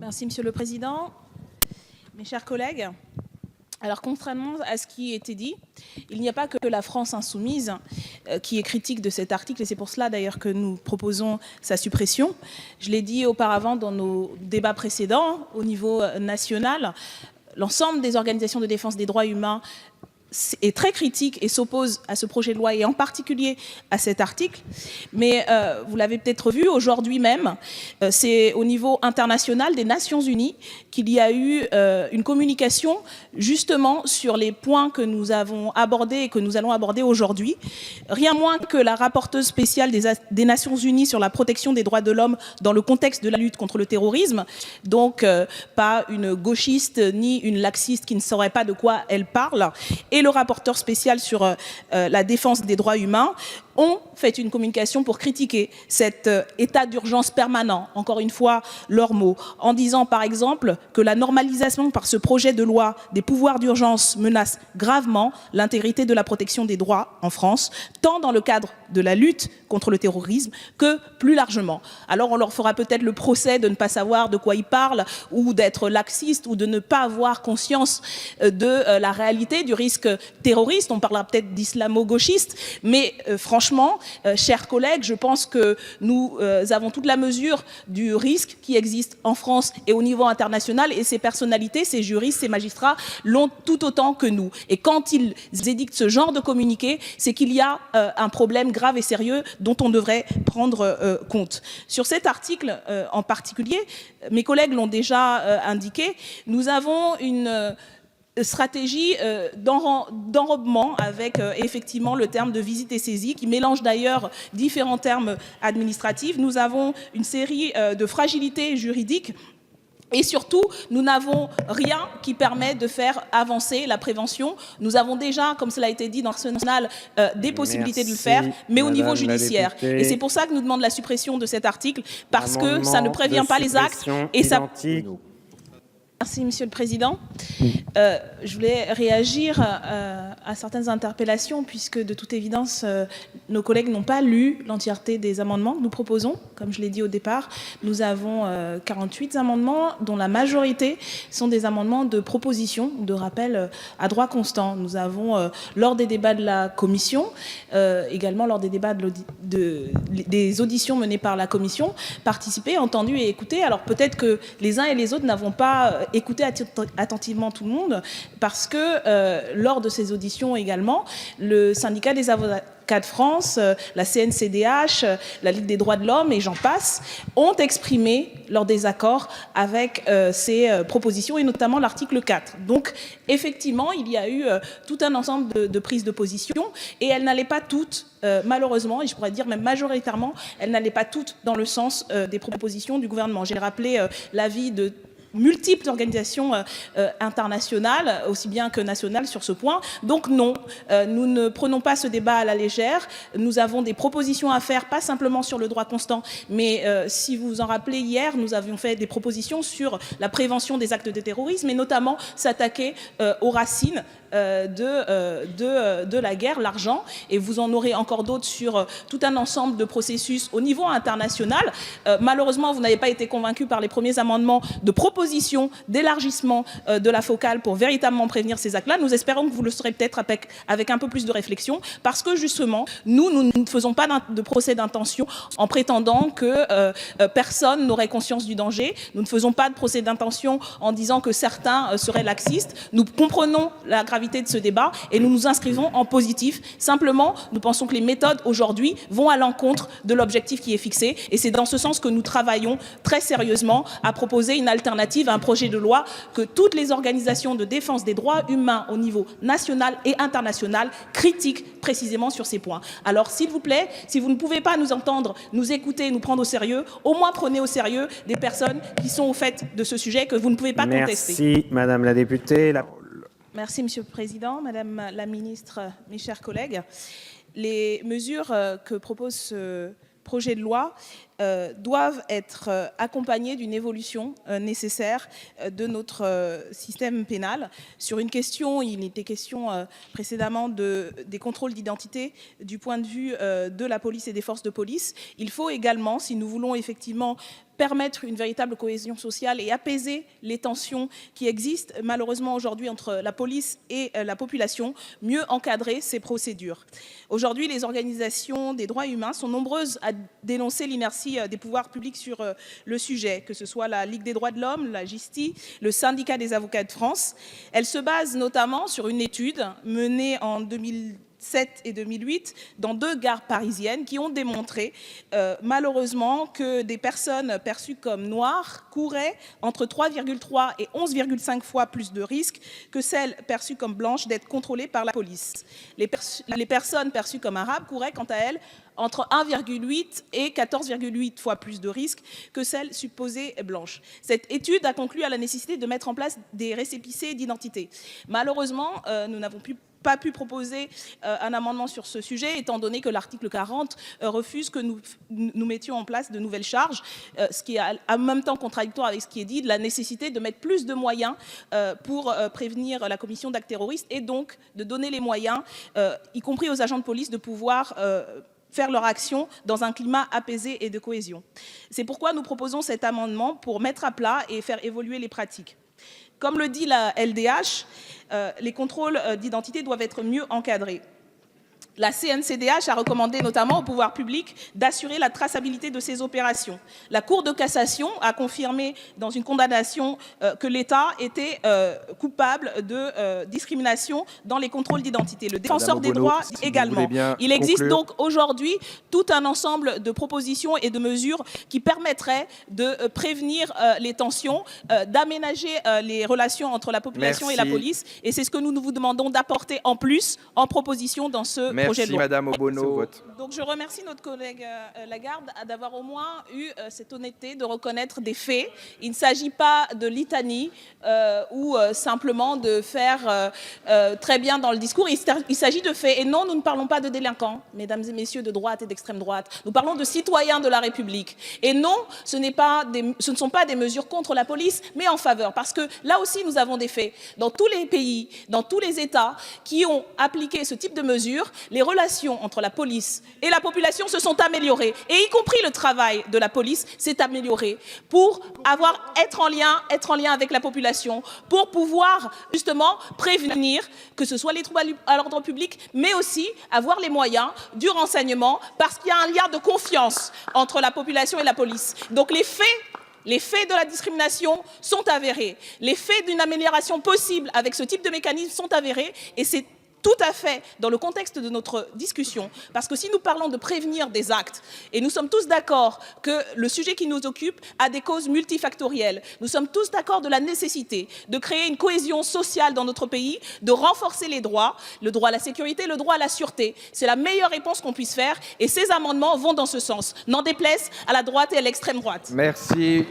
Merci, Monsieur le Président. Mes chers collègues, alors contrairement à ce qui était dit, il n'y a pas que la France insoumise qui est critique de cet article, et c'est pour cela d'ailleurs que nous proposons sa suppression. Je l'ai dit auparavant dans nos débats précédents, au niveau national, l'ensemble des organisations de défense des droits humains est très critique et s'oppose à ce projet de loi et en particulier à cet article. Mais vous l'avez peut-être vu, aujourd'hui même, c'est au niveau international des Nations Unies qu'il y a eu une communication justement sur les points que nous avons abordés et que nous allons aborder aujourd'hui. Rien moins que la rapporteuse spéciale des Nations Unies sur la protection des droits de l'homme dans le contexte de la lutte contre le terrorisme, donc pas une gauchiste ni une laxiste qui ne saurait pas de quoi elle parle, et le rapporteur spécial sur la défense des droits humains ont fait une communication pour critiquer cet état d'urgence permanent, encore une fois leurs mots, en disant par exemple que la normalisation par ce projet de loi des pouvoirs d'urgence menace gravement l'intégrité de la protection des droits en France, tant dans le cadre de la lutte contre le terrorisme que plus largement. Alors on leur fera peut-être le procès de ne pas savoir de quoi ils parlent ou d'être laxistes ou de ne pas avoir conscience de la réalité du risque terroriste. On parlera peut-être d'islamo-gauchiste, mais franchement, chers collègues, je pense que nous avons toute la mesure du risque qui existe en France et au niveau international, et ces personnalités, ces juristes, ces magistrats l'ont tout autant que nous. Et quand ils édictent ce genre de communiqué, c'est qu'il y a un problème grave et sérieux dont on devrait prendre compte. Sur cet article en particulier, mes collègues l'ont déjà indiqué, nous avons une stratégie d'enrobement avec effectivement le terme de visite et saisie qui mélange d'ailleurs différents termes administratifs. Nous avons une série de fragilités juridiques. Et surtout, nous n'avons rien qui permet de faire avancer la prévention. Nous avons déjà, comme cela a été dit dans l'arsenal, des possibilités de le faire, mais au niveau judiciaire. Et c'est pour ça que nous demandons la suppression de cet article, parce que ça ne prévient pas les actes et ça... Merci, Monsieur le Président. Je voulais réagir à certaines interpellations, puisque de toute évidence, nos collègues n'ont pas lu l'entièreté des amendements que nous proposons. Comme je l'ai dit au départ, nous avons 48 amendements, dont la majorité sont des amendements de proposition, de rappel à droit constant. Nous avons, lors des débats de la Commission, également lors des débats des auditions menées par la Commission, participé, entendu et écouté. Alors peut-être que les uns et les autres n'avons pas écouté attentivement tout le monde, parce que lors de ces auditions également, le syndicat des avocats de France, la CNCDH, la Ligue des droits de l'homme et j'en passe, ont exprimé leur désaccord avec ces propositions et notamment l'article 4. Donc effectivement, il y a eu tout un ensemble de prises de position et elles n'allaient pas toutes, malheureusement, et je pourrais dire même majoritairement, elles n'allaient pas toutes dans le sens des propositions du gouvernement. J'ai rappelé l'avis de multiples organisations internationales, aussi bien que nationales sur ce point. Donc non, nous ne prenons pas ce débat à la légère. Nous avons des propositions à faire, pas simplement sur le droit constant, mais si vous vous en rappelez, hier, nous avions fait des propositions sur la prévention des actes de terrorisme et notamment s'attaquer aux racines de la guerre, l'argent, et vous en aurez encore d'autres sur tout un ensemble de processus au niveau international. Malheureusement, vous n'avez pas été convaincus par les premiers amendements de proposition d'élargissement de la focale pour véritablement prévenir ces actes-là. Nous espérons que vous le serez peut-être avec un peu plus de réflexion, parce que justement, nous ne faisons pas de procès d'intention en prétendant que personne n'aurait conscience du danger. Nous ne faisons pas de procès d'intention en disant que certains seraient laxistes. Nous comprenons la gravité de ce débat et nous nous inscrivons en positif. Simplement, nous pensons que les méthodes aujourd'hui vont à l'encontre de l'objectif qui est fixé et c'est dans ce sens que nous travaillons très sérieusement à proposer une alternative à un projet de loi que toutes les organisations de défense des droits humains au niveau national et international critiquent précisément sur ces points. Alors s'il vous plaît, si vous ne pouvez pas nous entendre, nous écouter, nous prendre au sérieux, au moins prenez au sérieux des personnes qui sont au fait de ce sujet que vous ne pouvez pas contester. Merci Madame la députée. Merci Monsieur le Président, Madame la Ministre, mes chers collègues. Les mesures que propose ce projet de loi doivent être accompagnés d'une évolution nécessaire de notre système pénal. Sur une question, il était question précédemment des contrôles d'identité du point de vue de la police et des forces de police. Il faut également, si nous voulons effectivement permettre une véritable cohésion sociale et apaiser les tensions qui existent malheureusement aujourd'hui entre la police et la population, mieux encadrer ces procédures. Aujourd'hui, les organisations des droits humains sont nombreuses à dénoncer l'inertie des pouvoirs publics sur le sujet, que ce soit la Ligue des droits de l'homme, la GISTI, le syndicat des avocats de France. Elle se base notamment sur une étude menée en 2007 et 2008 dans 2 gares parisiennes qui ont démontré malheureusement que des personnes perçues comme noires couraient entre 3,3 et 11,5 fois plus de risques que celles perçues comme blanches d'être contrôlées par la police. Les personnes perçues comme arabes couraient quant à elles entre 1,8 et 14,8 fois plus de risques que celles supposées blanches. Cette étude a conclu à la nécessité de mettre en place des récépissés d'identité. Malheureusement, nous n'avons pas pu proposer un amendement sur ce sujet, étant donné que l'article 40 refuse que nous mettions en place de nouvelles charges, ce qui est en même temps contradictoire avec ce qui est dit de la nécessité de mettre plus de moyens pour prévenir la commission d'actes terroristes et donc de donner les moyens, y compris aux agents de police, de pouvoir faire leur action dans un climat apaisé et de cohésion. C'est pourquoi nous proposons cet amendement pour mettre à plat et faire évoluer les pratiques. Comme le dit la LDH, les contrôles d'identité doivent être mieux encadrés. La CNCDH a recommandé notamment au pouvoir public d'assurer la traçabilité de ces opérations. La Cour de cassation a confirmé dans une condamnation que l'État était coupable de discrimination dans les contrôles d'identité. Le défenseur des droits également. Il existe donc aujourd'hui tout un ensemble de propositions et de mesures qui permettraient de prévenir les tensions, d'aménager les relations entre la population et la police. Et c'est ce que nous vous demandons d'apporter en plus en proposition dans ce projet de loi. Merci Madame Obono. Donc je remercie notre collègue Lagarde d'avoir au moins eu cette honnêteté de reconnaître des faits. Il ne s'agit pas de litanie ou simplement de faire très bien dans le discours. Il s'agit de faits. Et non, nous ne parlons pas de délinquants, mesdames et messieurs de droite et d'extrême droite. Nous parlons de citoyens de la République. Et non, ce ne sont pas des mesures contre la police, mais en faveur. Parce que là aussi, nous avons des faits. Dans tous les pays, dans tous les États qui ont appliqué ce type de mesures, les relations entre la police et la population se sont améliorées, et y compris le travail de la police s'est amélioré pour être en lien avec la population, pour pouvoir justement prévenir que ce soit les troubles à l'ordre public, mais aussi avoir les moyens du renseignement, parce qu'il y a un lien de confiance entre la population et la police. Donc les faits de la discrimination sont avérés, les faits d'une amélioration possible avec ce type de mécanisme sont avérés, et c'est tout à fait dans le contexte de notre discussion, parce que si nous parlons de prévenir des actes, et nous sommes tous d'accord que le sujet qui nous occupe a des causes multifactorielles, nous sommes tous d'accord de la nécessité de créer une cohésion sociale dans notre pays, de renforcer les droits, le droit à la sécurité, le droit à la sûreté. C'est la meilleure réponse qu'on puisse faire, et ces amendements vont dans ce sens. N'en déplaise à la droite et à l'extrême droite. Merci.